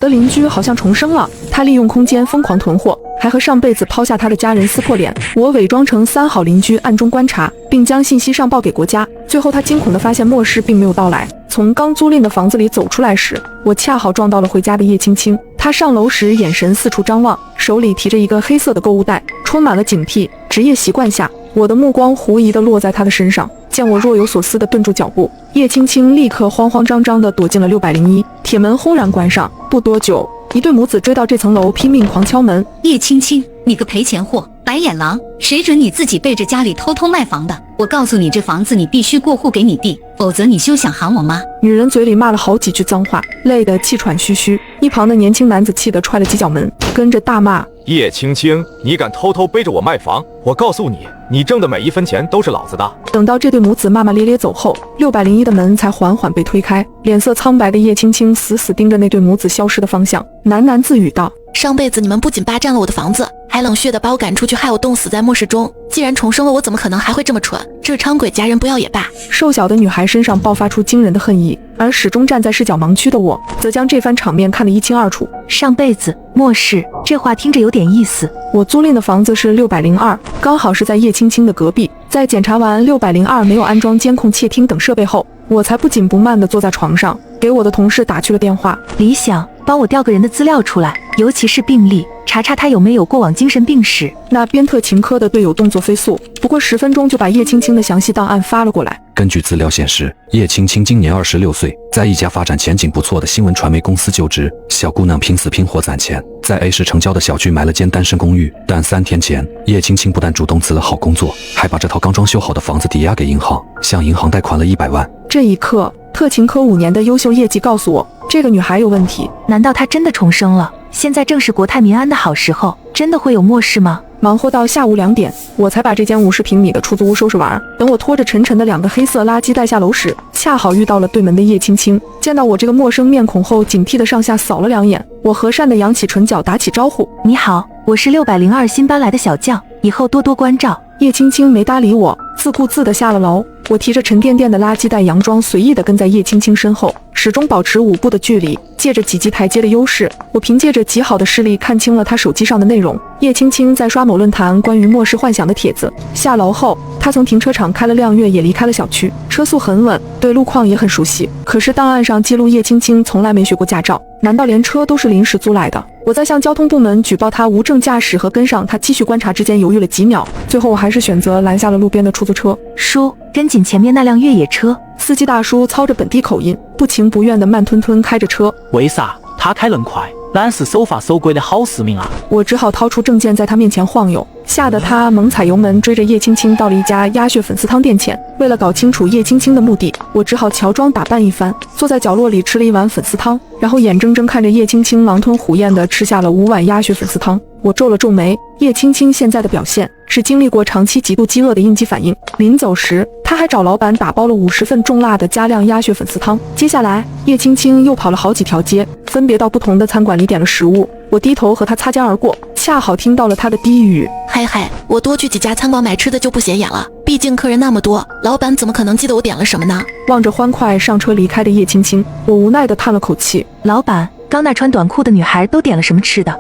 的邻居好像重生了，他利用空间疯狂囤货，还和上辈子抛下他的家人撕破脸。我伪装成三好邻居暗中观察，并将信息上报给国家。最后他惊恐地发现末世并没有到来。从刚租赁的房子里走出来时，我恰好撞到了回家的叶青青。她上楼时眼神四处张望，手里提着一个黑色的购物袋，充满了警惕。职业习惯下，我的目光狐疑地落在她的身上。见我若有所思地顿住脚步，叶青青立刻慌慌张张地躲进了601，铁门轰然关上。不多久，一对母子追到这层楼，拼命狂敲门。叶青青，你个赔钱货，白眼狼，谁准你自己背着家里偷偷卖房的？我告诉你，这房子你必须过户给你弟，否则你休想喊我妈。女人嘴里骂了好几句脏话，累得气喘吁吁。一旁的年轻男子气得踹了几脚门，跟着大骂：叶青青，你敢偷偷背着我卖房？我告诉你，你挣的每一分钱都是老子的。等到这对母子骂骂咧咧走后，601的门才缓缓被推开。脸色苍白的叶青青死死盯着那对母子消失的方向，喃喃自语道：上辈子你们不仅霸占了我的房子，还冷血地把我赶出去，害我冻死在末世中。既然重生了，我怎么可能还会这么蠢？这伥鬼夹人不要也罢。瘦小的女孩身上爆发出惊人的恨意，而始终站在视角盲区的我，则将这番场面看得一清二楚。上辈子末世，这话听着有点意思。我租赁的房子是602，刚好是在叶青青的隔壁。在检查完602没有安装监控、窃听等设备后，我才不紧不慢地坐在床上，给我的同事打去了电话。李想，帮我调个人的资料出来，尤其是病历，查查他有没有过往精神病史。那边特勤科的队友动作飞速，不过10分钟就把叶青青的详细档案发了过来。根据资料显示，叶青青今年26岁，在一家发展前景不错的新闻传媒公司就职。小姑娘拼死拼活攒钱，在 A 市城郊的小区买了间单身公寓。但3天前，叶青青不但主动辞了好工作，还把这套刚装修好的房子抵押给银行，向银行贷款了100万。这一刻，特勤科5年的优秀业绩告诉我，这个女孩有问题。难道她真的重生了？现在正是国泰民安的好时候，真的会有末世吗？忙活到下午2点，我才把这间50平米的出租屋收拾完。等我拖着沉沉的2个黑色垃圾袋下楼时，恰好遇到了对门的叶青青。见到我这个陌生面孔后，警惕地上下扫了2眼。我和善地扬起唇角打起招呼：你好，我是602新搬来的小将，以后多多关照。叶青青没搭理我，自顾自地下了楼。我提着沉甸甸的垃圾袋，佯装随意地跟在叶青青身后，始终保持5步的距离。借着几级台阶的优势，我凭借着极好的视力看清了她手机上的内容。叶青青在刷某论坛关于末世幻想的帖子。下楼后，她从停车场开了辆越野离开了小区，车速很稳，对路况也很熟悉。可是档案上记录叶青青从来没学过驾照，难道连车都是临时租来的？我在向交通部门举报她无证驾驶和跟上她继续观察之间犹豫了几秒，最后我还是选择拦下了路边的出租车。叔，跟紧前面那辆越野车。司机大叔操着本地口音，不情不愿地慢吞吞开着车。为啥他开恁快？俺是守法守规的好市民啊！我只好掏出证件在他面前晃悠，吓得他猛踩油门，追着叶青青到了一家鸭血粉丝汤店前。为了搞清楚叶青青的目的，我只好乔装打扮一番，坐在角落里吃了一碗粉丝汤，然后眼睁睁看着叶青青狼吞虎咽地吃下了5碗鸭血粉丝汤。我皱了皱眉，叶青青现在的表现是经历过长期极度饥饿的应激反应。临走时，他还找老板打包了50份重辣的加量鸭血粉丝汤。接下来，叶青青又跑了好几条街，分别到不同的餐馆里点了食物。我低头和他擦肩而过，恰好听到了他的低语：嗨嗨，我多去几家餐馆买吃的就不显眼了，毕竟客人那么多，老板怎么可能记得我点了什么呢？望着欢快上车离开的叶青青，我无奈地叹了口气：老板，刚那穿短裤的女孩都点了什么吃的？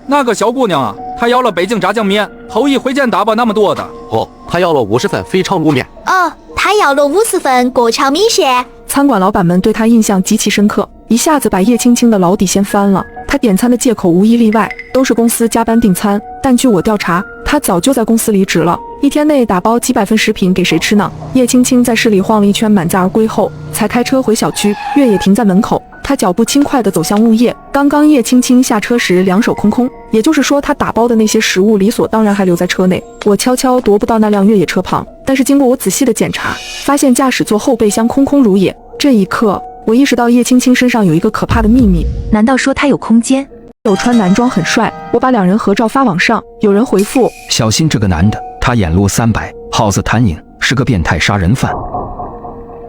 那个小姑娘啊，她要了北京炸酱面，头一回见打包那么多的。她要了50份肥肠卤面。她要了50份过桥米线。餐馆老板们对她印象极其深刻，一下子把叶青青的老底掀翻了。她点餐的借口无一例外都是公司加班订餐，但据我调查，她早就在公司离职了，一天内打包几百份食品给谁吃呢？叶青青在市里晃了一圈满载而归后，才开车回小区，越野停在门口。他脚步轻快地走向物业，刚刚叶青青下车时两手空空，也就是说他打包的那些食物理所当然还留在车内。我悄悄踱步到那辆越野车旁，但是经过我仔细的检查，发现驾驶座后备箱空空如也。这一刻，我意识到叶青青身上有一个可怕的秘密。难道说他有空间？有穿男装很帅，我把2人合照发网上，有人回复：小心这个男的，他眼路300，好似谭颖，是个变态杀人犯。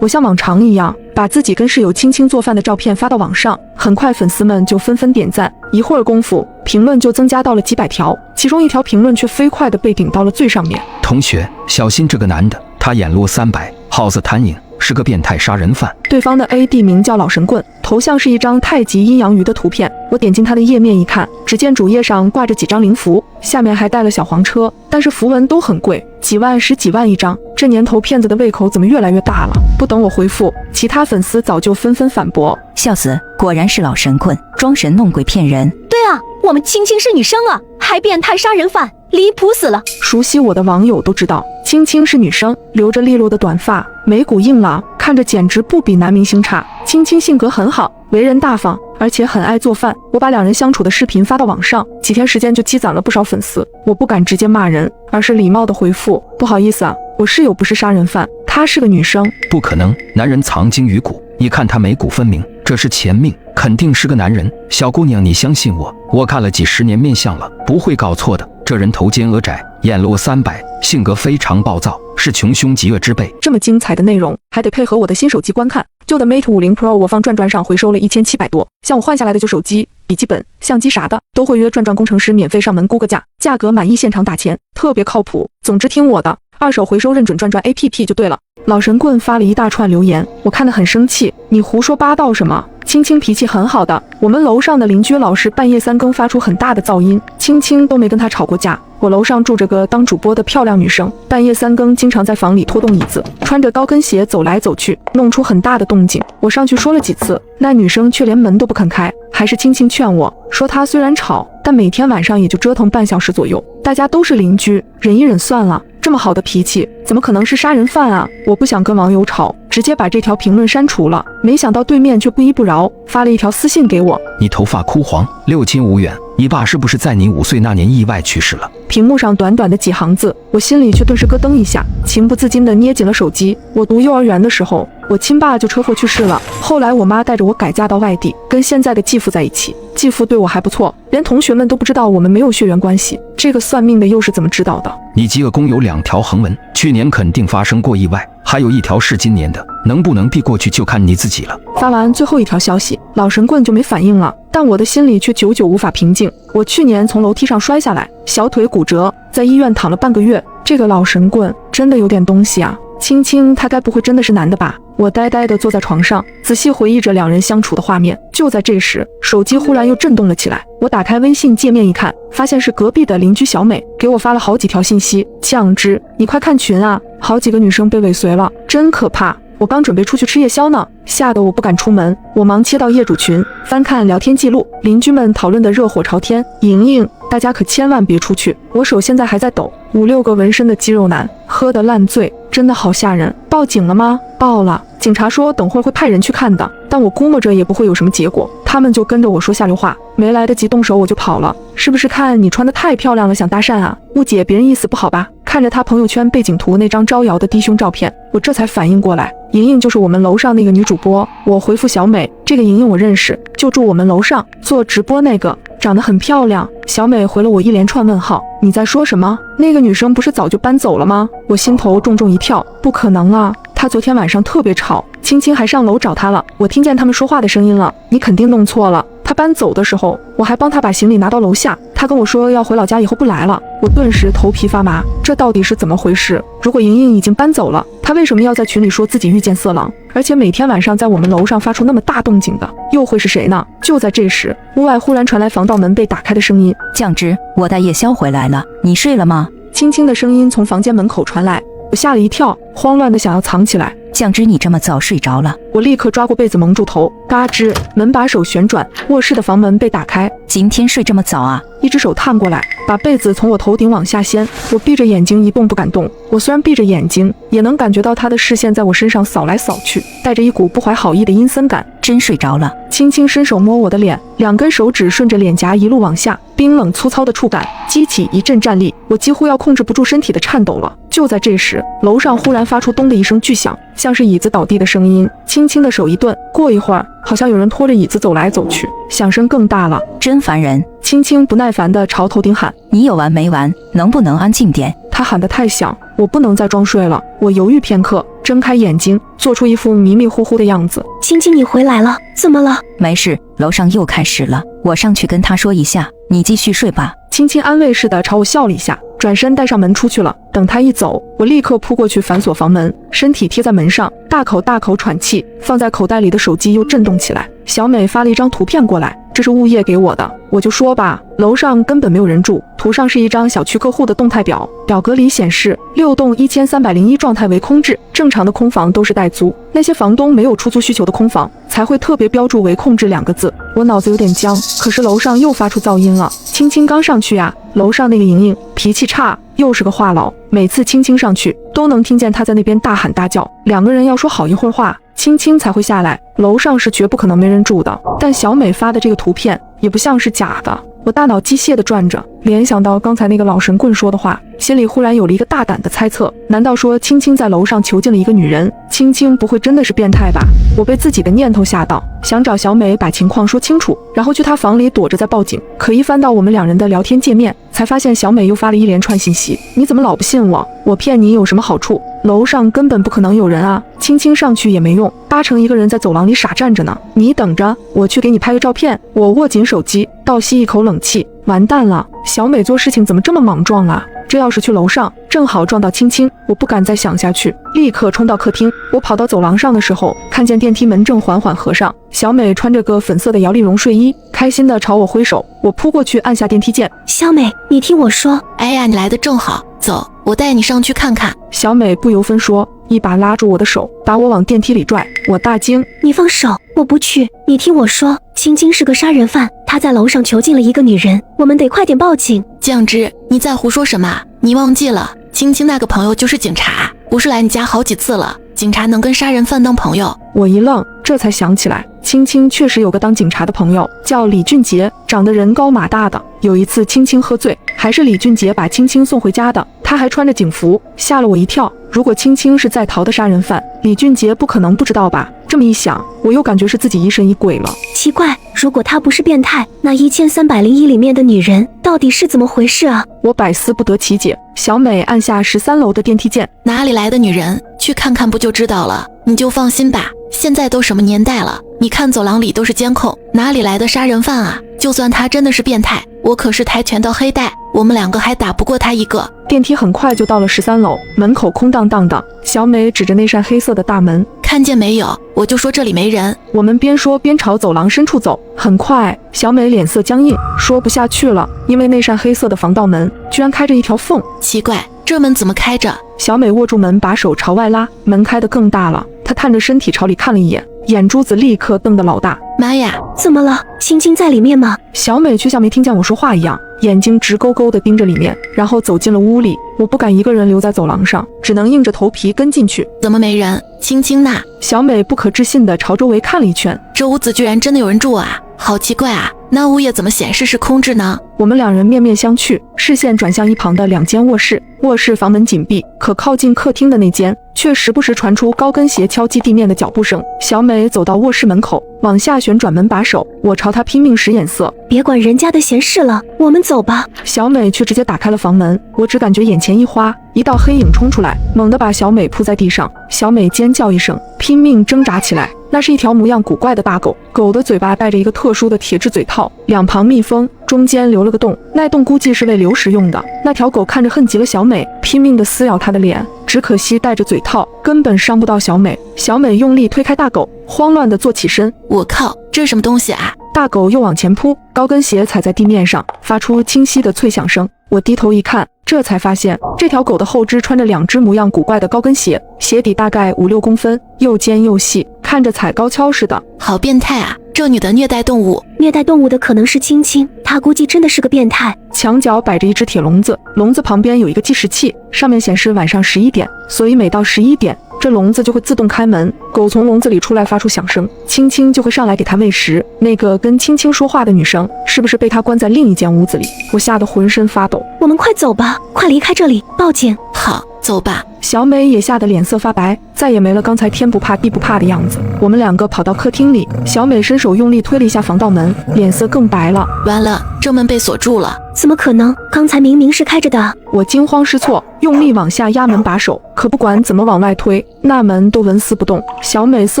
我像往常一样把自己跟室友青青做饭的照片发到网上，很快粉丝们就纷纷点赞，一会儿功夫评论就增加到了几百条，其中一条评论却飞快地被顶到了最上面。同学，小心这个男的，他眼路300，好似谭颖，是个变态杀人犯。对方的 AD 名叫老神棍，头像是一张太极阴阳鱼的图片。我点进他的页面一看，只见主页上挂着几张灵符，下面还带了小黄车，但是符文都很贵，几万十几万一张。这年头骗子的胃口怎么越来越大了？不等我回复，其他粉丝早就纷纷反驳：笑死，果然是老神棍，装神弄鬼骗人。对啊，我们青青是女生啊，还变态杀人犯，离谱死了。熟悉我的网友都知道，青青是女生，留着利落的短发，眉骨硬朗，看着简直不比男明星差。青青性格很好，为人大方，而且很爱做饭。我把两人相处的视频发到网上，几天时间就积攒了不少粉丝。我不敢直接骂人，而是礼貌的回复：不好意思啊，我室友不是杀人犯，她是个女生。不可能，男人藏精于骨，你看他眉骨分明，这是前命，肯定是个男人。小姑娘，你相信我，我看了几十年面相了，不会搞错的。这人头尖额窄，眼落300，性格非常暴躁，是穷凶极恶之辈。这么精彩的内容，还得配合我的新手机观看。旧的 Mate 50 Pro 我放转转上回收了1700多，像我换下来的旧手机、笔记本、相机啥的，都会约转转工程师免费上门估个价，价格满意现场打钱，特别靠谱。总之听我的，二手回收认准转转 APP 就对了。老神棍发了一大串留言，我看得很生气，你胡说八道什么？青青脾气很好的，我们楼上的邻居老是半夜3更发出很大的噪音，青青都没跟他吵过架。我楼上住着个当主播的漂亮女生，半夜3更经常在房里拖动椅子，穿着高跟鞋走来走去，弄出很大的动静。我上去说了几次，那女生却连门都不肯开，还是青青劝我说，她虽然吵，但每天晚上也就折腾半小时左右，大家都是邻居，忍一忍算了。这么好的脾气，怎么可能是杀人犯啊？我不想跟网友吵，直接把这条评论删除了。没想到对面却不依不饶，发了一条私信给我：你头发枯黄，6500元，你爸是不是在你5岁那年意外去世了？屏幕上短短的几行字，我心里却顿时咯噔一下，情不自禁地捏紧了手机。我读幼儿园的时候，我亲爸就车祸去世了，后来我妈带着我改嫁到外地，跟现在的继父在一起。继父对我还不错，连同学们都不知道我们没有血缘关系。这个算命的又是怎么知道的？你极恶宫有2条横纹，去年肯定发生过意外，还有1条是今年的，能不能避过去就看你自己了。发完最后一条消息，老神棍就没反应了，但我的心里却久久无法平静。我去年从楼梯上摔下来，小腿骨折，在医院躺了半个月。这个老神棍真的有点东西啊！青青他该不会真的是男的吧？我呆呆地坐在床上，仔细回忆着两人相处的画面。就在这时，手机忽然又震动了起来。我打开微信界面一看，发现是隔壁的邻居小美给我发了好几条信息：酱汁，你快看群啊，好几个女生被尾随了，真可怕。我刚准备出去吃夜宵呢，吓得我不敢出门。我忙切到业主群，翻看聊天记录，邻居们讨论的热火朝天。莹莹，大家可千万别出去，我手现在还在抖。5、6个纹身的肌肉男，喝得烂醉，真的好吓人。报警了吗？报了，警察说等会儿会派人去看的，但我估摸着也不会有什么结果，他们就跟着我说下流话，没来得及动手我就跑了。是不是看你穿得太漂亮了想搭讪啊？误解别人意思不好吧？看着他朋友圈背景图那张招摇的低胸照片，我这才反应过来，莹莹就是我们楼上那个女主播。我回复小美，这个莹莹我认识，就住我们楼上，做直播那个，长得很漂亮。小美回了我一连串问号，你在说什么？那个女生不是早就搬走了吗？我心头重重一跳，不可能啊，她昨天晚上特别吵，青青还上楼找她了，我听见他们说话的声音了。你肯定弄错了，她搬走的时候，我还帮她把行李拿到楼下，她跟我说要回老家以后不来了，我顿时头皮发麻，这到底是怎么回事？如果莹莹已经搬走了，她为什么要在群里说自己遇见色狼，而且每天晚上在我们楼上发出那么大动静的，又会是谁呢？就在这时，屋外忽然传来防盗门被打开的声音，酱汁，我带夜宵回来了，你睡了吗？轻轻的声音从房间门口传来，我吓了一跳，慌乱的想要藏起来。酱汁，你这么早睡着了？我立刻抓过被子蒙住头，嘎吱，门把手旋转，卧室的房门被打开。今天睡这么早啊？一只手探过来，把被子从我头顶往下掀。我闭着眼睛一动不敢动。我虽然闭着眼睛，也能感觉到他的视线在我身上扫来扫去，带着一股不怀好意的阴森感。真睡着了？轻轻伸手摸我的脸，2根手指顺着脸颊一路往下，冰冷粗糙的触感激起一阵战栗，我几乎要控制不住身体的颤抖了。就在这时，楼上忽然发出咚的一声巨响，像是椅子倒地的声音。轻轻的手一顿，过一会儿，好像有人拖着椅子走来走去，响声更大了。真烦人！轻轻不耐烦地朝头顶喊：你有完没完？能不能安静点？他喊得太响，我不能再装睡了。我犹豫片刻，睁开眼睛，做出一副迷迷糊糊的样子。青青，你回来了，怎么了？没事，楼上又开始了，我上去跟他说一下，你继续睡吧。轻轻安慰似的朝我笑了一下，转身带上门出去了。等他一走，我立刻扑过去反锁房门，身体贴在门上，大口大口喘气，放在口袋里的手机又震动起来。小美发了一张图片过来，这是物业给我的。我就说吧，楼上根本没有人住。图上是一张小区客户的动态表，表格里显示6栋1301状态为空置，正常的空房都是待租，那些房东没有出租需求的空房才会特别标注为空置2个字。我脑子有点僵，可是楼上又发出噪音了。青青刚上去啊，楼上那个莹莹脾气差，又是个话痨，每次青青上去都能听见她在那边大喊大叫，两个人要说好一会儿话，青青才会下来。楼上是绝不可能没人住的，但小美发的这个图片也不像是假的。我大脑机械地转着，联想到刚才那个老神棍说的话，心里忽然有了一个大胆的猜测，难道说青青在楼上囚禁了一个女人？青青不会真的是变态吧？我被自己的念头吓到，想找小美把情况说清楚，然后去她房里躲着再报警。可一翻到我们两人的聊天界面，才发现小美又发了一连串信息，你怎么老不信我？我骗你有什么好处？楼上根本不可能有人啊！青青上去也没用，8成一个人在走廊里傻站着呢。你等着，我去给你拍个照片。我握紧手机，倒吸一口冷气，完蛋了！小美做事情怎么这么莽撞啊？这要是去楼上，正好撞到青青，我不敢再想下去，立刻冲到客厅。我跑到走廊上的时候，看见电梯门正缓缓合上，小美穿着个粉色的摇粒绒睡衣，开心地朝我挥手。我扑过去按下电梯键，小美，你听我说。哎呀，你来得正好，走，我带你上去看看。小美不由分说，一把拉住我的手，把我往电梯里拽。我大惊，你放手，我不去。你听我说，青青是个杀人犯，他在楼上囚禁了一个女人，我们得快点报警。酱汁，你在胡说什么？你忘记了，青青那个朋友就是警察，不是来你家好几次了，警察能跟杀人犯当朋友？我一愣，这才想起来，青青确实有个当警察的朋友，叫李俊杰，长得人高马大的。有一次青青喝醉，还是李俊杰把青青送回家的，他还穿着警服，吓了我一跳。如果青青是在逃的杀人犯，李俊杰不可能不知道吧？这么一想，我又感觉是自己疑神疑鬼了。奇怪，如果他不是变态，那1301里面的女人到底是怎么回事啊？我百思不得其解。小美按下13楼的电梯键，哪里来的女人？去看看不就知道了。你就放心吧，现在都什么年代了，你看走廊里都是监控，哪里来的杀人犯啊？就算他真的是变态，我可是跆拳道黑带，我们2个还打不过他一个。电梯很快就到了13楼，门口空荡荡的。小美指着那扇黑色的大门，看见没有？我就说这里没人。我们边说边朝走廊深处走。很快，小美脸色僵硬，说不下去了，因为那扇黑色的防盗门居然开着一条缝。奇怪，这门怎么开着？小美握住门把手朝外拉，门开得更大了。她探着身体朝里看了一眼，眼珠子立刻瞪得老大。妈呀，怎么了？青青在里面吗？小美却像没听见我说话一样，眼睛直勾勾地盯着里面，然后走进了屋里。我不敢一个人留在走廊上，只能硬着头皮跟进去。怎么没人？青青呢？小美不可置信地朝周围看了一圈，这屋子居然真的有人住啊，好奇怪啊！那物业怎么显示是空置呢？我们2人面面相觑，视线转向一旁的2间卧室。卧室房门紧闭，可靠近客厅的那间却时不时传出高跟鞋敲击地面的脚步声。小美走到卧室门口，往下旋转门把手，我朝她拼命使眼色，别管人家的闲事了，我们走吧。小美却直接打开了房门，我只感觉眼前一花，一道黑影冲出来，猛地把小美扑在地上。小美尖叫一声，拼命挣扎起来。那是一条模样古怪的大狗，狗的嘴巴戴着一个特殊的铁质嘴套，2旁密封，中间留了个洞，那洞估计是喂流食用的。那条狗看着恨极了小美，拼命地撕咬她的脸，只可惜戴着嘴套，根本伤不到小美。小美用力推开大狗，慌乱地坐起身。我靠，这是什么东西啊？大狗又往前扑，高跟鞋踩在地面上，发出清晰的脆响声。我低头一看，这才发现这条狗的后肢穿着2只模样古怪的高跟鞋，鞋底大概5-6公分，又尖又细，看着踩高跷似的。好变态啊！这女的虐待动物，虐待动物的可能是青青，她估计真的是个变态。墙角摆着一只铁笼子，笼子旁边有一个计时器，上面显示晚上11点，所以每到11点，这笼子就会自动开门，狗从笼子里出来发出响声，青青就会上来给它喂食。那个跟青青说话的女生是不是被她关在另一间屋子里？我吓得浑身发抖。我们快走吧，快离开这里，报警。好，走吧。小美也吓得脸色发白，再也没了刚才天不怕地不怕的样子。我们2个跑到客厅里，小美伸手用力推了一下防盗门，脸色更白了。完了，这门被锁住了。怎么可能？刚才明明是开着的。我惊慌失措，用力往下压门把手，可不管怎么往外推，那门都纹丝不动。小美似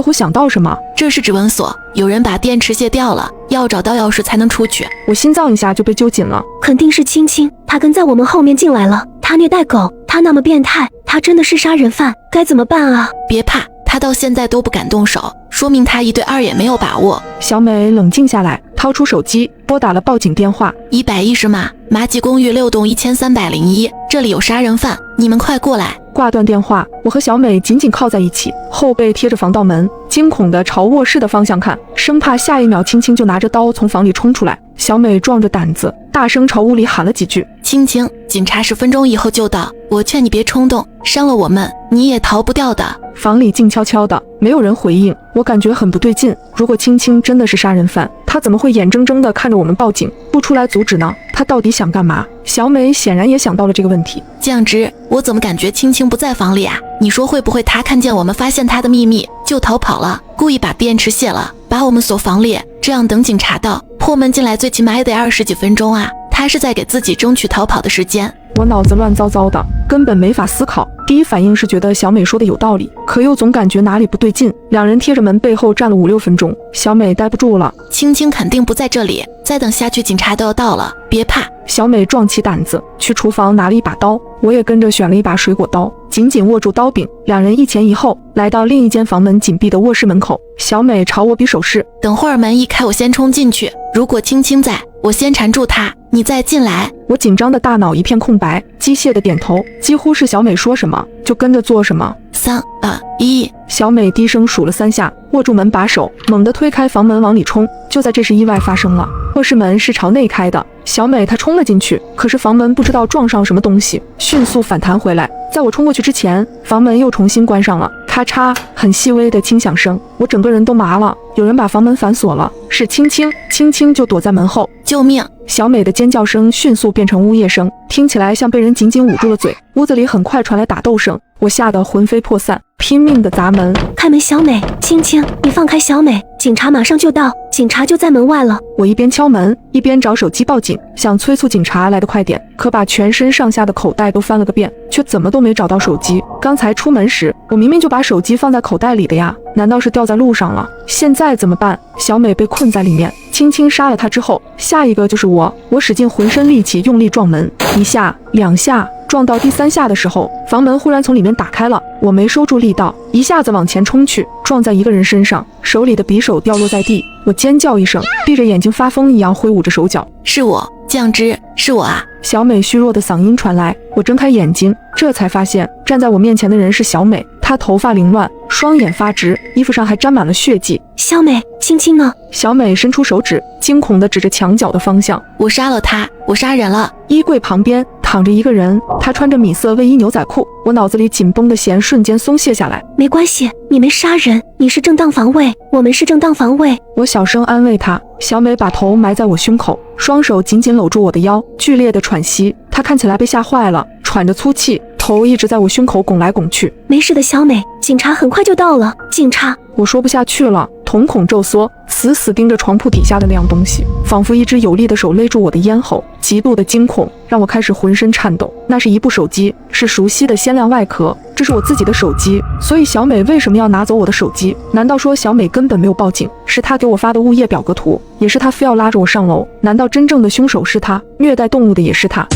乎想到什么，这是指纹锁，有人把电池卸掉了，要找到钥匙才能出去。我心脏一下就被揪紧了，肯定是青青，她跟在我们后面进来了。他虐待狗，他那么变态，他真的是杀人犯，该怎么办啊？别怕，他到现在都不敢动手，说明他1对2也没有把握。小美冷静下来，掏出手机拨打了报警电话。110码，马吉公寓6栋1301，这里有杀人犯，你们快过来。挂断电话，我和小美紧紧靠在一起，后背贴着防盗门，惊恐地朝卧室的方向看，生怕下一秒青青就拿着刀从房里冲出来。小美壮着胆子，大声朝屋里喊了几句：“青青，警察10分钟以后就到，我劝你别冲动，伤了我们，你也逃不掉的。”房里静悄悄的，没有人回应，我感觉很不对劲。如果青青真的是杀人犯，他怎么会眼睁睁地看着我们报警，不出来阻止呢？他到底想干嘛？小美显然也想到了这个问题。酱汁，我怎么感觉青青不在房里啊？你说会不会他看见我们发现他的秘密就逃跑了，故意把电池卸了，把我们锁房里，这样等警察到，破门进来最起码也得20几分钟啊。他是在给自己争取逃跑的时间。我脑子乱糟糟的，根本没法思考。第一反应是觉得小美说的有道理，可又总感觉哪里不对劲。两人贴着门背后站了5、6分钟，小美待不住了。青青肯定不在这里，再等下去警察都要到了，别怕。小美壮起胆子去厨房拿了一把刀，我也跟着选了一把水果刀，紧紧握住刀柄。两人一前一后来到另一间房门紧闭的卧室门口，小美朝我比手势，等会儿门一开我先冲进去，如果青青在，我先缠住她，你再进来。我紧张的大脑一片空白，机械的点头，几乎是小美说什么就跟着做什么。3、2、1，小美低声数了3下，握住门把手，猛地推开房门往里冲。就在这时，意外发生了，卧室门是朝内开的，小美她冲了进去，可是房门不知道撞上什么东西，迅速反弹回来。在我冲过去之前，房门又重新关上了，咔嚓，很细微的轻响声，我整个人都麻了。有人把房门反锁了，是青青，青青就躲在门后。救命！小美的尖叫声迅速变成呜咽声，听起来像被人紧紧捂住了嘴。屋子里很快传来打斗声，我吓得魂飞魄散，拼命的砸门。开门，小美，青青，你放开小美，警察马上就到，警察就在门外了。我一边敲门一边找手机报警，想催促警察来得快点，可把全身上下的口袋都翻了个遍，却怎么都没找到手机。刚才出门时，我明明就把手机放在口袋里的呀，难道是掉在路上了？现在怎么办？小美被困在里面，青青杀了她之后，下一个就是我。我使尽浑身力气用力撞门，1下2下，撞到第3下的时候，房门忽然从里面打开了，我没收住力道，一下子往前冲去，撞在一个人身上，手里的匕首掉落在地，我尖叫一声，闭着眼睛发疯一样挥舞着手脚。是我，酱汁，是我啊！小美虚弱的嗓音传来，我睁开眼睛，这才发现站在我面前的人是小美，她头发凌乱，双眼发直，衣服上还沾满了血迹。小美，青青呢？小美伸出手指，惊恐地指着墙角的方向。我杀了他，我杀人了。衣柜旁边躺着一个人，他穿着米色卫衣牛仔裤，我脑子里紧绷的弦瞬间松懈下来。没关系，你没杀人，你是正当防卫，我们是正当防卫。我小声安慰她。小美把头埋在我胸口，双手紧紧搂住我的腰，剧烈的喘息。她看起来被吓坏了，喘着粗气，头一直在我胸口拱来拱去。没事的，小美，警察很快就到了。警察，我说不下去了，瞳孔骤缩，死死盯着床铺底下的那样东西，仿佛一只有力的手勒住我的咽喉。极度的惊恐让我开始浑身颤抖。那是一部手机，是熟悉的鲜亮外壳，这是我自己的手机。所以小美为什么要拿走我的手机？难道说小美根本没有报警，是她给我发的物业表格图，也是她非要拉着我上楼？难道真正的凶手是她，虐待动物的也是她？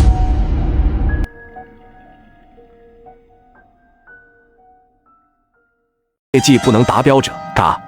业绩不能达标者，嘎。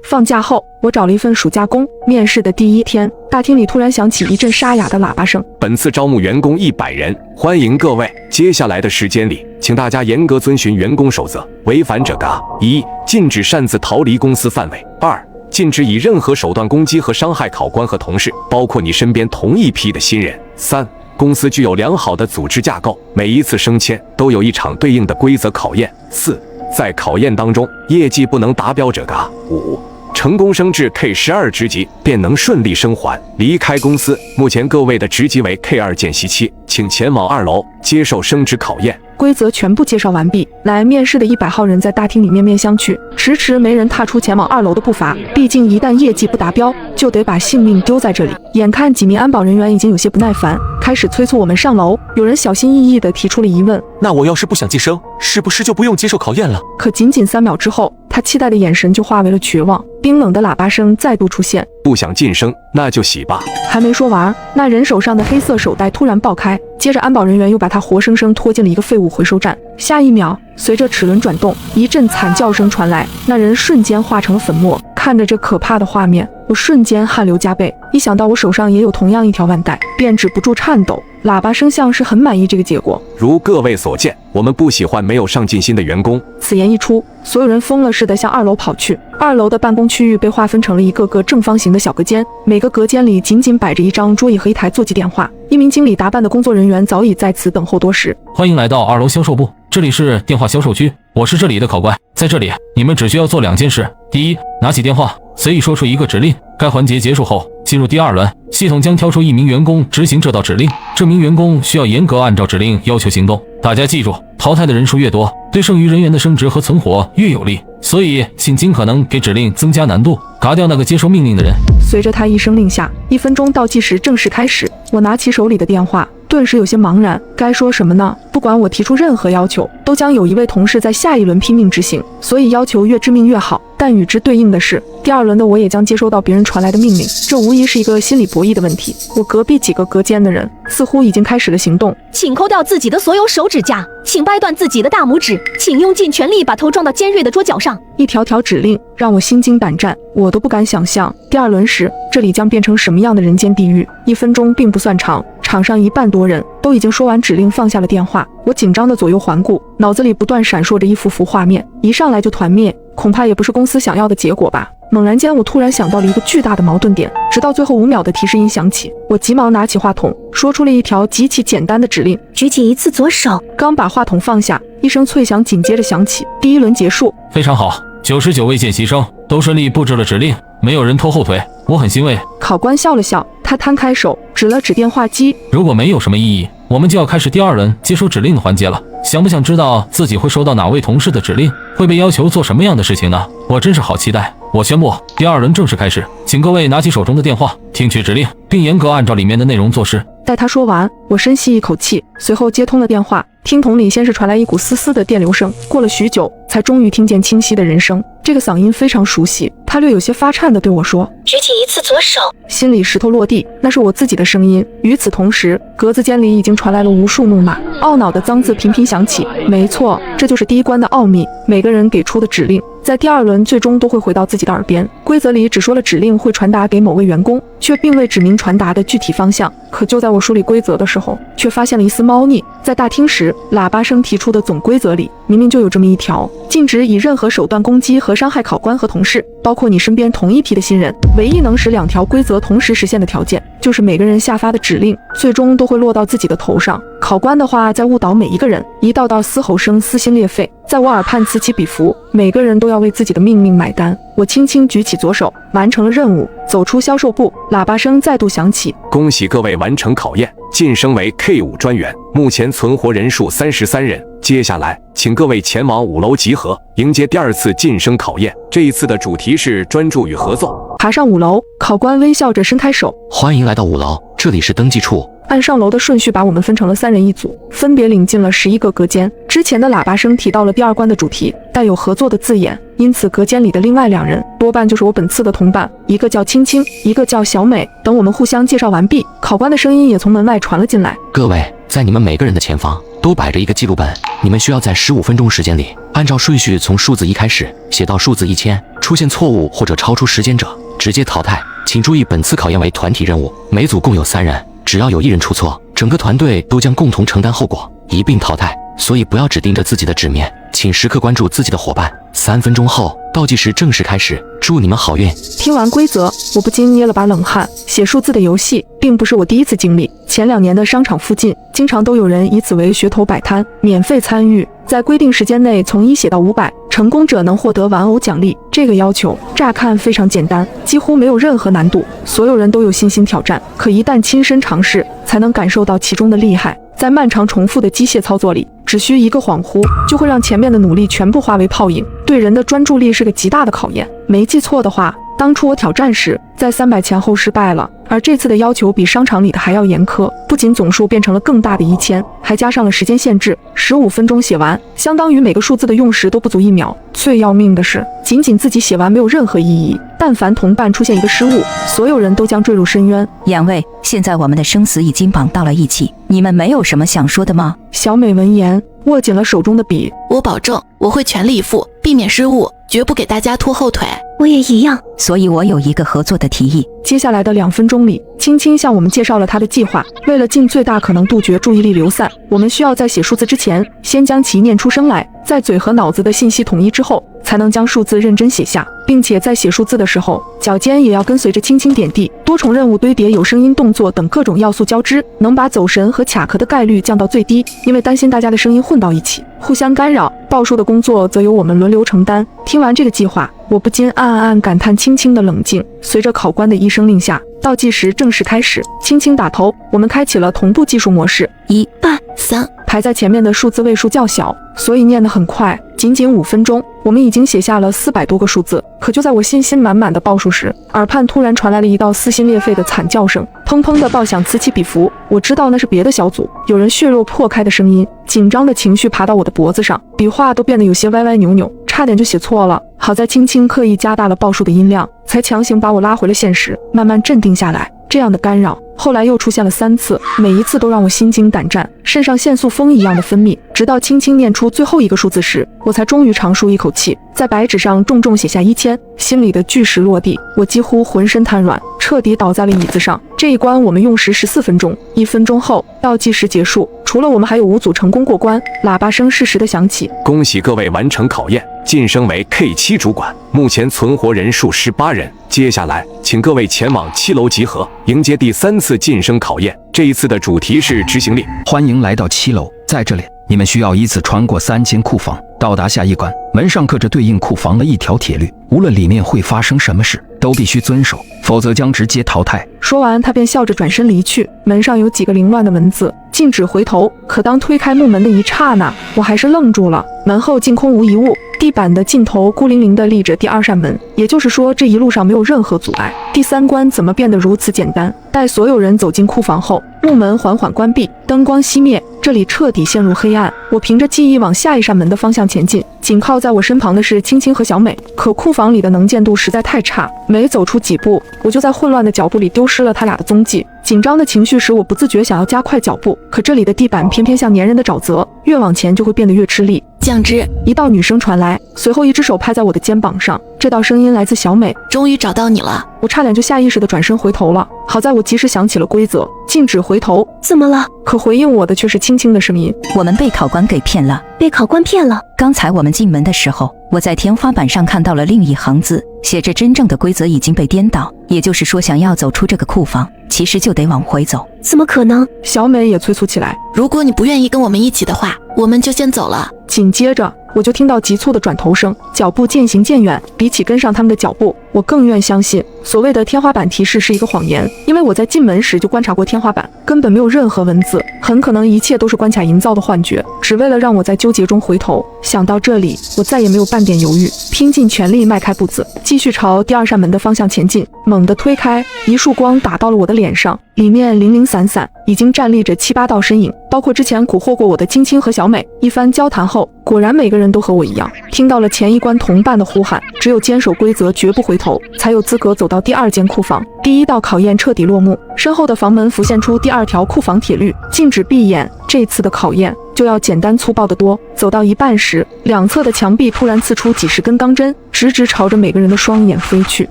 放假后，我找了一份暑假工。面试的第1天，大厅里突然响起一阵沙哑的喇叭声。本次招募员工100人，欢迎各位。接下来的时间里，请大家严格遵循员工守则，违反者嘎：1. 禁止擅自逃离公司范围；2. 禁止以任何手段攻击和伤害考官和同事，包括你身边同一批的新人；3. 公司具有良好的组织架构，每一次升迁都有一场对应的规则考验；4. 在考验当中，业绩不能达标者嘎；5. 成功升至 K12 职级，便能顺利生还离开公司。目前各位的职级为 K2 见习期，请前往2楼接受升职考验。规则全部介绍完毕，来面试的100号人在大厅里面面相觑，迟迟没人踏出前往2楼的步伐。毕竟一旦业绩不达标，就得把性命丢在这里。眼看几名安保人员已经有些不耐烦，开始催促我们上楼。有人小心翼翼地提出了疑问：那我要是不想晋升，是不是就不用接受考验了？可仅仅3秒之后，他期待的眼神就化为了绝望。冰冷的喇叭声再度出现，不想晋升，那就洗吧。还没说完，那人手上的黑色手带突然爆开，接着安保人员又把他活生生拖进了一个废物回收站。下一秒，随着齿轮转动，一阵惨叫声传来，那人瞬间化成了粉末。看着这可怕的画面，我瞬间汗流浃背。一想到我手上也有同样一条腕带，便止不住颤抖。喇叭声像是很满意这个结果。如各位所见，我们不喜欢没有上进心的员工。此言一出，所有人疯了似的向2楼跑去。2楼的办公区域被划分成了一个个正方形的小隔间，每个隔间里仅仅摆着一张桌椅和一台座机电话。一名经理打扮的工作人员早已在此等候多时。欢迎来到2楼销售部，这里是电话销售区，我是这里的考官。在这里，你们只需要做2件事：第一，拿起电话，随意说出一个指令。该环节结束后，进入第2轮，系统将挑出1名员工执行这道指令。这名员工需要严格按照指令要求行动。大家记住，淘汰的人数越多，对剩余人员的升职和存活越有利。所以，请尽可能给指令增加难度，嘎掉那个接收命令的人。随着他一声令下，1分钟倒计时正式开始。我拿起手里的电话，顿时有些茫然，该说什么呢？不管我提出任何要求，都将有一位同事在下一轮拼命执行，所以要求越致命越好。但与之对应的是，第2轮的我也将接收到别人传来的命令，这无疑是一个心理博弈的问题。我隔壁几个隔间的人似乎已经开始了行动。请抠掉自己的所有手指甲，请掰断自己的大拇指，请用尽全力把头撞到尖锐的桌角上。一条条指令让我心惊胆战，我都不敢想象第2轮时这里将变成什么样的人间地狱。1分钟并不算长，场上1半多人都已经说完指令，放下了电话。我紧张的左右环顾，脑子里不断闪烁着一幅幅画面，一上来就团灭，恐怕也不是公司想要的结果吧。猛然间，我突然想到了一个巨大的矛盾点，直到最后5秒的提示音响起，我急忙拿起话筒，说出了一条极其简单的指令：举起一次左手。刚把话筒放下，一声脆响紧接着响起，第1轮结束。非常好，99位见习生都顺利布置了指令，没有人拖后腿，我很欣慰。考官笑了笑，他摊开手指了指电话机。如果没有什么异议，我们就要开始第2轮接收指令的环节了。想不想知道自己会收到哪位同事的指令，会被要求做什么样的事情呢？我真是好期待。我宣布第2轮正式开始，请各位拿起手中的电话，听取指令，并严格按照里面的内容做事。待他说完，我深吸一口气，随后接通了电话。听筒里先是传来一股丝丝的电流声，过了许久，才终于听见清晰的人声。这个嗓音非常熟悉，他略有些发颤地对我说：举起一次左手。心里石头落地，那是我自己的声音。与此同时，格子间里已经传来了无数怒骂，懊恼的脏字频频响起。没错，这就是第1关的奥秘，每个人给出的指令在第2轮最终都会回到自己的耳边。规则里只说了指令会传达给某位员工，却并未指明传达的具体方向。可就在我梳理规则的时候，却发现了一丝猫腻。在大厅时，喇叭声提出的总规则里明明就有这么一条：禁止以任何手段攻击和伤害考官和同事，包括你身边同一批的新人。唯一能使2条规则同时实现的条件，就是每个人下发的指令最终都会落到自己的头上。考官的话在误导每一个人，一道道嘶吼声撕心裂肺，在我耳畔此起彼伏，每个人都要为自己的命令买单。我轻轻举起左手，完成了任务，走出销售部，喇叭声再度响起。恭喜各位完成考验，晋升为 K5 专员，目前存活人数33人。接下来，请各位前往5楼集合，迎接第2次晋升考验。这一次的主题是专注与合作。爬上5楼，考官微笑着伸开手：欢迎来到5楼，这里是登记处。按上楼的顺序把我们分成了3人一组，分别领进了11个隔间。之前的喇叭声提到了第2关的主题，带有合作的字眼，因此隔间里的另外2人多半就是我本次的同伴，一个叫青青，一个叫小美。等我们互相介绍完毕，考官的声音也从门外传了进来：各位，在你们每个人的前方都摆着一个记录本，你们需要在15分钟时间里，按照顺序从数字1开始写到数字1000，出现错误或者超出时间者直接淘汰。请注意，本次考验为团体任务，每组共有3人，只要有1人出错，整个团队都将共同承担后果，一并淘汰。所以不要只盯着自己的纸面，请时刻关注自己的伙伴。3分钟后，倒计时正式开始，祝你们好运。听完规则，我不禁捏了把冷汗。写数字的游戏并不是我第一次经历，前2年的商场附近经常都有人以此为噱头摆摊，免费参与，在规定时间内从1写到500，成功者能获得玩偶奖励。这个要求乍看非常简单，几乎没有任何难度，所有人都有信心挑战。可一旦亲身尝试，才能感受到其中的厉害。在漫长重复的机械操作里，只需一个恍惚，就会让前面的努力全部化为泡影，对人的专注力是个极大的考验。没记错的话，当初我挑战时，在300前后失败了，而这次的要求比商场里的还要严苛，不仅总数变成了更大的1000，还加上了时间限制，15分钟写完，相当于每个数字的用时都不足1秒。最要命的是，仅仅自己写完没有任何意义，但凡同伴出现一个失误，所有人都将坠入深渊。两位，现在我们的生死已经绑到了一起，你们没有什么想说的吗？小美闻言，握紧了手中的笔。我保证，我会全力以赴，避免失误，绝不给大家拖后腿。我也一样。所以我有一个合作的提议。接下来的2分钟里，青青向我们介绍了他的计划。为了尽最大可能杜绝注意力流散，我们需要在写数字之前，先将其念出声来，在嘴和脑子的信息统一之后，才能将数字认真写下，并且在写数字的时候，脚尖也要跟随着轻轻点地。多重任务堆叠、有声音、动作等各种要素交织，能把走神和卡壳的概率降到最低。因为担心大家的声音混到一起，互相干扰，报数的工作则由我们轮流承担。听完这个计划，我不禁暗感叹青青的冷静。随着考官的一声令下，倒计时正式开始。轻轻打头，我们开启了同步计数模式。1、8、3。排在前面的数字位数较小，所以念得很快。仅仅5分钟，我们已经写下了400多个数字。可就在我信心满满的报数时，耳畔突然传来了一道撕心裂肺的惨叫声，砰砰的爆响此起彼伏。我知道那是别的小组有人血肉破开的声音。紧张的情绪爬到我的脖子上，笔画都变得有些歪歪扭扭，差点就写错了。好在青青刻意加大了报数的音量，才强行把我拉回了现实，慢慢镇定下来。这样的干扰后来又出现了3次，每一次都让我心惊胆战，肾上腺素风一样的分泌。直到轻轻念出最后一个数字时，我才终于长舒一口气，在白纸上重重写下1000，心里的巨石落地，我几乎浑身瘫软，彻底倒在了椅子上。这一关我们用时14分钟，1分钟后倒计时结束，除了我们还有5组成功过关。喇叭声适时的响起，恭喜各位完成考验，晋升为 K7 主管，目前存活人数18人。接下来请各位前往7楼集合，迎接第3次晋升考验。这一次的主题是执行力。欢迎来到7楼，在这里你们需要依次穿过3间库房，到达下一关。门上刻着对应库房的一条铁律，无论里面会发生什么事，都必须遵守，否则将直接淘汰。说完，他便笑着转身离去。门上有几个凌乱的文字，禁止回头。可当推开木门的一刹那，我还是愣住了。门后竟空无一物，地板的尽头孤零零地立着第2扇门，也就是说，这一路上没有任何阻碍。第3关怎么变得如此简单？待所有人走进库房后，木门缓缓关闭，灯光熄灭，这里彻底陷入黑暗。我凭着记忆往下一扇门的方向前进，紧靠在我身旁的是青青和小美。可库房里的能见度实在太差，每走出几步，我就在混乱的脚步里丢失了他俩的踪迹。紧张的情绪使我不自觉想要加快脚步，可这里的地板偏偏像粘人的沼泽，越往前就会变得越吃力。酱汁，一道女声传来，随后一只手拍在我的肩膀上，这道声音来自小美。终于找到你了。我差点就下意识地转身回头了，好在我及时想起了规则，禁止回头。怎么了？可回应我的却是轻轻的声音。我们被考官给骗了。被考官骗了？刚才我们进门的时候，我在天花板上看到了另一行字，写着真正的规则已经被颠倒，也就是说想要走出这个库房，其实就得往回走。怎么可能？小美也催促起来。如果你不愿意跟我们一起的话，我们就先走了。紧接着我就听到急促的转头声，脚步渐行渐远。比起跟上他们的脚步，我更愿相信所谓的天花板提示是一个谎言，因为我在进门时就观察过天花板，根本没有任何文字，很可能一切都是关卡营造的幻觉，只为了让我在纠结中回头。想到这里，我再也没有半点犹豫，拼尽全力迈开步子，继续朝第2扇门的方向前进。猛地推开，一束光打到了我的脸上，里面零零散散已经站立着7、8道身影，包括之前蛊惑过我的青青和小美。一番交谈后，果然每个人都和我一样，听到了前一关同伴的呼喊，只有坚守规则绝不回头，才有资格走到第2间库房。第1道考验彻底落幕，身后的房门浮现出第2条库房铁律，禁止闭眼。这次的考验就要简单粗暴得多。走到一半时，两侧的墙壁突然刺出几十根钢针，直直朝着每个人的双眼飞去，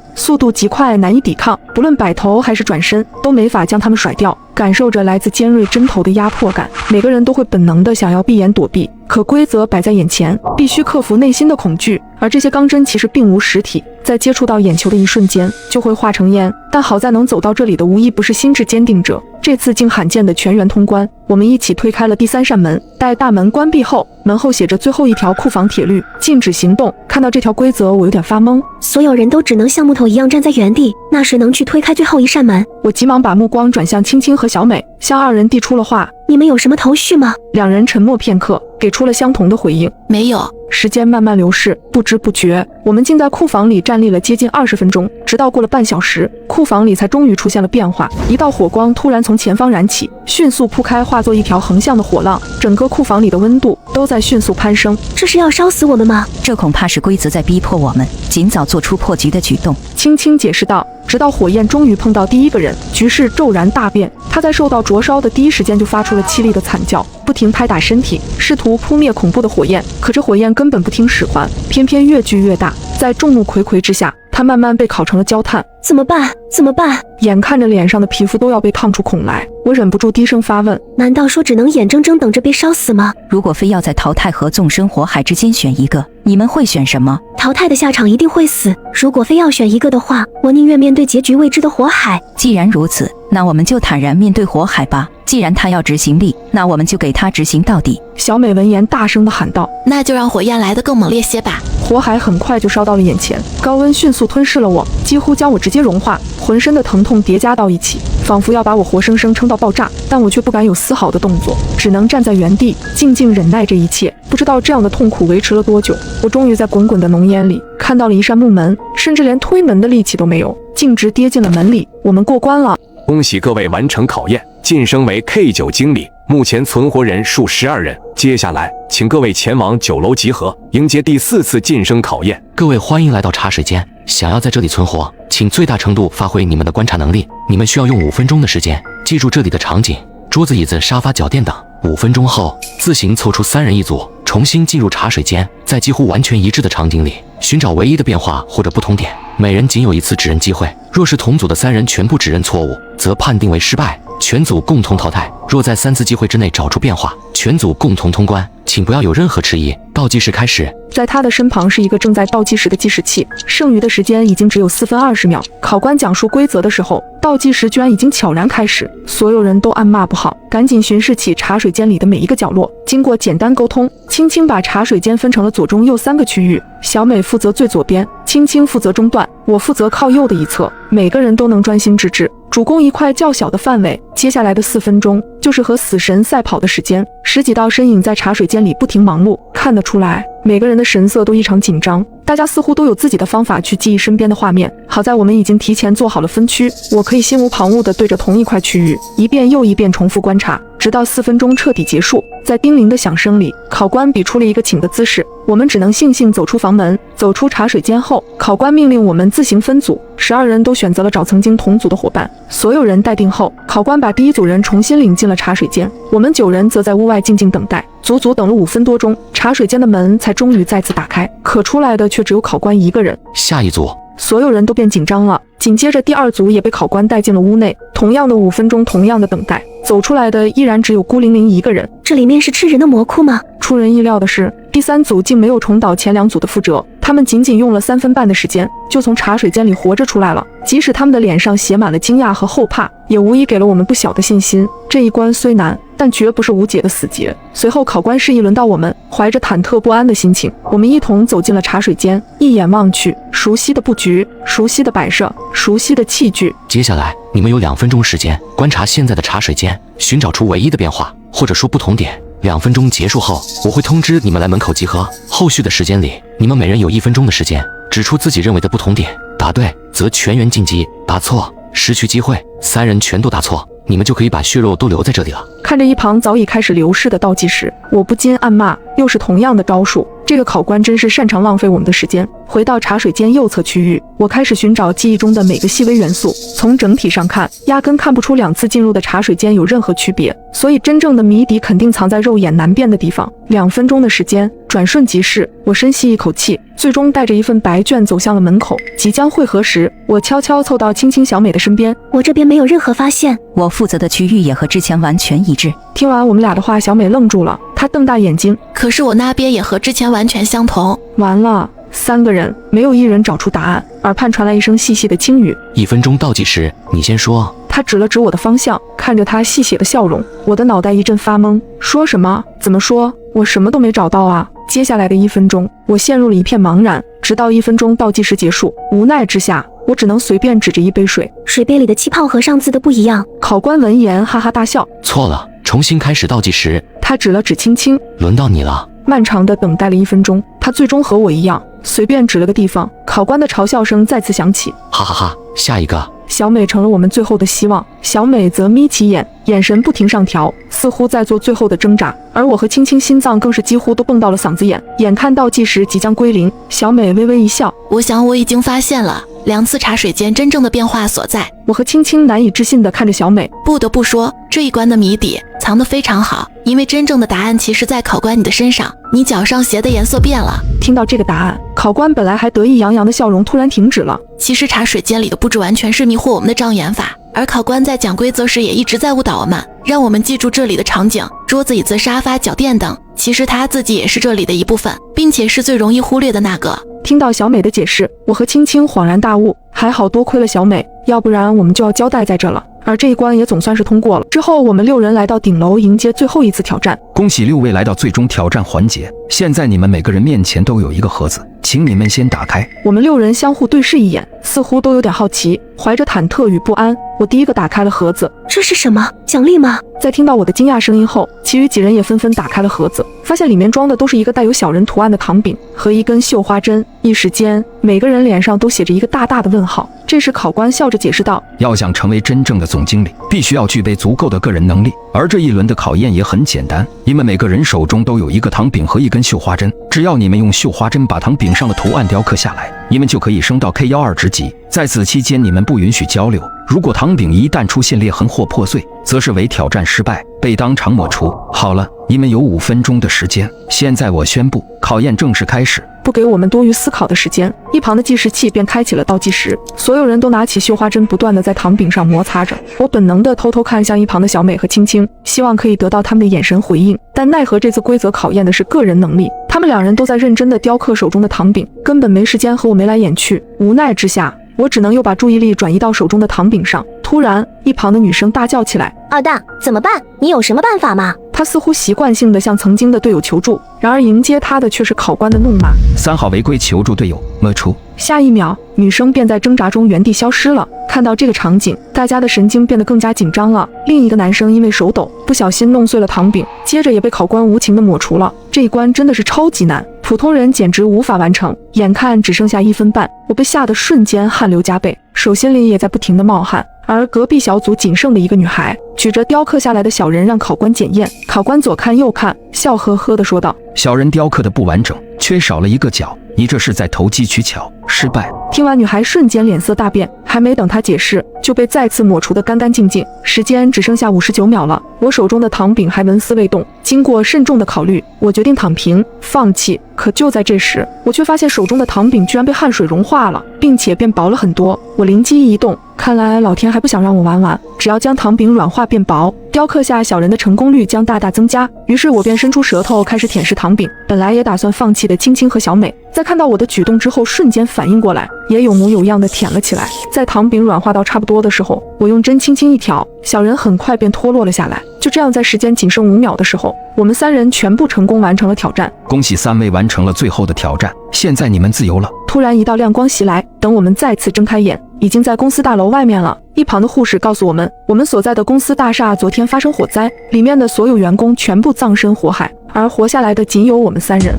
速度极快，难以抵抗，不论摆头还是转身都没法将它们甩掉。感受着来自尖锐针头的压迫感，每个人都会本能的想要闭眼躲避，可规则摆在眼前，必须克服内心的恐惧。而这些钢针其实并无实体，在接触到眼球的一瞬间就会化成烟。但好在能走到这里的无一不是心智坚定者，这次竟罕见的全员通关。我们一起推开了第3扇门，待大门关闭后，门后写着最后一条库房铁律，禁止行动。看到这条规则，我有点发懵。所有人都只能像木头一样站在原地，那谁能去推开最后一扇门？我急忙把目光转向青青和小美，向2人递出了话。你们有什么头绪吗？2人沉默片刻，给出了相同的回应。没有。时间慢慢流逝，不知不觉，我们竟在库房里站立了接近20分钟，直到过了半小时，库房里才终于出现了变化。一道火光突然从前方燃起，迅速铺开，化作一条横向的火浪，整个库房里的温度都在迅速攀升。这是要烧死我们吗？这恐怕是规则在逼迫我们尽早做出破局的举动。青青解释道。直到火焰终于碰到第一个人，局势骤然大变。他在受到灼烧的第一时间就发出了凄厉的惨叫，不停拍打身体，试图扑灭恐怖的火焰。可这火焰根本不听使唤，偏偏越聚越大。在众目睽睽之下，他慢慢被烤成了焦炭。怎么办？怎么办？眼看着脸上的皮肤都要被烫出孔来，我忍不住低声发问：难道说只能眼睁睁等着被烧死吗？如果非要在淘汰和纵身火海之间选一个，你们会选什么？淘汰的下场一定会死。如果非要选一个的话，我宁愿面对结局未知的火海。既然如此，那我们就坦然面对火海吧。既然他要执行力，那我们就给他执行到底。小美闻言大声地喊道：那就让火焰来得更猛烈些吧。火海很快就烧到了眼前，高温迅速吞噬了我，几乎将我直接融化，浑身的疼痛叠加到一起，仿佛要把我活生生撑到爆炸。但我却不敢有丝毫的动作，只能站在原地静静忍耐这一切。不知道这样的痛苦维持了多久，我终于在滚滚的浓烟里看到了一扇木门，甚至连推门的力气都没有，径直跌进了门里。我们过关了，恭喜各位完成考验，晋升为 K9 经理。目前存活人数12人，接下来请各位前往9楼集合，迎接第4次晋升考验。各位欢迎来到茶水间，想要在这里存活，请最大程度发挥你们的观察能力。你们需要用5分钟的时间，记住这里的场景、桌子、椅子、沙发、脚垫等。5分钟后，自行凑出3人一组，重新进入茶水间，在几乎完全一致的场景里，寻找唯一的变化或者不同点。每人仅有1次指认机会，若是同组的3人全部指认错误，则判定为失败，全组共同淘汰。若在3次机会之内找出变化，全组共同通关。请不要有任何迟疑，倒计时开始。在他的身旁是一个正在倒计时的计时器，剩余的时间已经只有4分20秒。考官讲述规则的时候，倒计时居然已经悄然开始，所有人都暗骂不好，赶紧巡视起茶水间里的每一个角落。经过简单沟通，青青把茶水间分成了左中右3个区域，小美负责最左边，青青负责中段，我负责靠右的一侧，每个人都能专心致志，主攻一块较小的范围。接下来的4分钟就是和死神赛跑的时间，10几道身影在茶水间里不停忙碌，看得出来每个人的神色都异常紧张，大家似乎都有自己的方法去记忆身边的画面。好在我们已经提前做好了分区，我可以心无旁骛地对着同一块区域一遍又一遍重复观察，直到4分钟彻底结束。在叮铃的响声里，考官比出了一个请的姿势，我们只能悻悻走出房门。走出茶水间后，考官命令我们自行分组，12人都选择了找曾经同组的伙伴。所有人待定后，考官把第一组人重新领进了茶水间，我们9人则在屋外静静等待。足足等了5分多钟，茶水间的门才终于再次打开，可出来的却只有考官一个人。下一组，所有人都变紧张了。紧接着第2组也被考官带进了屋内，同样的5分钟，同样的等待，走出来的依然只有孤零零一个人。这里面是吃人的魔窟吗？出人意料的是，第3组竟没有重蹈前2组的覆辙，他们仅仅用了3分半的时间，就从茶水间里活着出来了。即使他们的脸上写满了惊讶和后怕，也无疑给了我们不小的信心。这一关虽难，但绝不是无解的死结。随后考官示意轮到我们，怀着忐忑不安的心情，我们一同走进了茶水间。一眼望去，熟悉的布局，熟悉的摆设，熟悉的器具。接下来你们有2分钟时间观察现在的茶水间，寻找出唯一的变化，或者说不同点。2分钟结束后，我会通知你们来门口集合。后续的时间里，你们每人有1分钟的时间，指出自己认为的不同点。答对则全员晋级，答错失去机会。3人全都答错，你们就可以把血肉都留在这里了。看着一旁早已开始流逝的倒计时，我不禁暗骂，又是同样的招数，这个考官真是擅长浪费我们的时间。回到茶水间右侧区域，我开始寻找记忆中的每个细微元素。从整体上看，压根看不出2次进入的茶水间有任何区别，所以真正的谜底肯定藏在肉眼难辨的地方。2分钟的时间转瞬即逝，我深吸一口气，最终带着一份白卷走向了门口。即将汇合时，我悄悄凑到青青小美的身边，我这边没有任何发现，我负责的区域也和之前完全一致。听完我们俩的话，小美愣住了，她瞪大眼睛，可是我那边也和之前完全相同。完了，3个人没有一人找出答案。耳畔传来一声细细的轻语：1分钟倒计时，你先说。他指了指我的方向，看着他戏谑的笑容，我的脑袋一阵发懵。说什么？怎么说？我什么都没找到啊！接下来的1分钟，我陷入了一片茫然，直到1分钟倒计时结束，无奈之下，我只能随便指着一杯水，水杯里的气泡和上次的不一样。考官闻言哈哈大笑，错了，重新开始倒计时。他指了指青青，轮到你了。漫长的等待了1分钟，他最终和我一样，随便指了个地方。考官的嘲笑声再次响起，哈哈哈，下一个。小美成了我们最后的希望，小美则眯起眼，眼神不停上调，似乎在做最后的挣扎。而我和青青心脏更是几乎都蹦到了嗓子眼。眼看倒计时即将归零，小美微微一笑，我想我已经发现了2次茶水间真正的变化所在。我和青青难以置信地看着小美，不得不说，这一关的谜底藏得非常好，因为真正的答案其实在考官你的身上，你脚上鞋的颜色变了。听到这个答案，考官本来还得意洋洋的笑容突然停止了。其实茶水间里的布置完全是迷惑我们的障眼法，而考官在讲规则时也一直在误导我们，让我们记住这里的场景，桌子、椅子、沙发、脚垫等。其实他自己也是这里的一部分，并且是最容易忽略的那个。听到小美的解释，我和青青恍然大悟，还好多亏了小美，要不然我们就要交代在这了。而这一关也总算是通过了。之后我们6人来到顶楼迎接最后一次挑战。恭喜6位来到最终挑战环节，现在你们每个人面前都有一个盒子，请你们先打开。我们6人相互对视一眼，似乎都有点好奇，怀着忐忑与不安，我第一个打开了盒子。这是什么？奖励吗？在听到我的惊讶声音后，其余几人也纷纷打开了盒子，发现里面装的都是一个带有小人图案的糖饼和一根绣花针。一时间，每个人脸上都写着一个大大的问号。这时考官笑着解释道，要想成为真正的总经理，必须要具备足够的个人能力，而这一轮的考验也很简单，你们每个人手中都有一个糖饼和一根绣花针，只要你们用绣花针把糖饼上的图案雕刻下来，你们就可以升到 K12职级。在此期间你们不允许交流，如果糖饼一旦出现裂痕或破碎，则是为挑战失败，被当场抹除。好了，你们有5分钟的时间，现在我宣布考验正式开始。不给我们多余思考的时间，一旁的计时器便开启了倒计时。所有人都拿起绣花针，不断地在糖饼上摩擦着。我本能地偷偷看向一旁的小美和青青，希望可以得到他们的眼神回应。但奈何这次规则考验的是个人能力，他们2人都在认真地雕刻手中的糖饼，根本没时间和我眉来眼去。无奈之下，我只能又把注意力转移到手中的糖饼上。突然，一旁的女生大叫起来：“二大，怎么办？你有什么办法吗？”她似乎习惯性地向曾经的队友求助，然而迎接她的却是考官的怒骂：“3号违规求助队友，抹除。”下一秒，女生便在挣扎中原地消失了。看到这个场景，大家的神经变得更加紧张了。另一个男生因为手抖，不小心弄碎了糖饼，接着也被考官无情地抹除了。这一关真的是超级难，普通人简直无法完成。眼看只剩下1分半，我被吓得瞬间汗流浃背，手心里也在不停地冒汗。而隔壁小组仅剩的一个女孩举着雕刻下来的小人让考官检验。考官左看右看，笑呵呵地说道：“小人雕刻的不完整，缺少了一个角，你这是在投机取巧，失败。”听完，女孩瞬间脸色大变，还没等她解释，就被再次抹除得干干净净。时间只剩下59秒了，我手中的糖饼还纹丝未动。经过慎重的考虑，我决定躺平放弃。可就在这时，我却发现手中的糖饼居然被汗水融化了，并且变薄了很多。我灵机一动，看来老天还不想让我玩完，只要将糖饼软化变薄，雕刻下小人的成功率将大大增加。于是我便伸出舌头开始舔舐糖饼。本来也打算放弃的青青和小美，在看到我的举动之后，瞬间反应过来，也有模有样的舔了起来。在糖饼软化到差不多的时候，我用针轻轻一挑，小人很快便脱落了下来。就这样，在时间仅剩5秒的时候，我们3人全部成功完成了挑战。恭喜3位完成了最后的挑战，现在你们自由了。突然一道亮光袭来，等我们再次睁开眼，已经在公司大楼外面了。一旁的护士告诉我们，我们所在的公司大厦昨天发生火灾，里面的所有员工全部葬身火海，而活下来的仅有我们3人。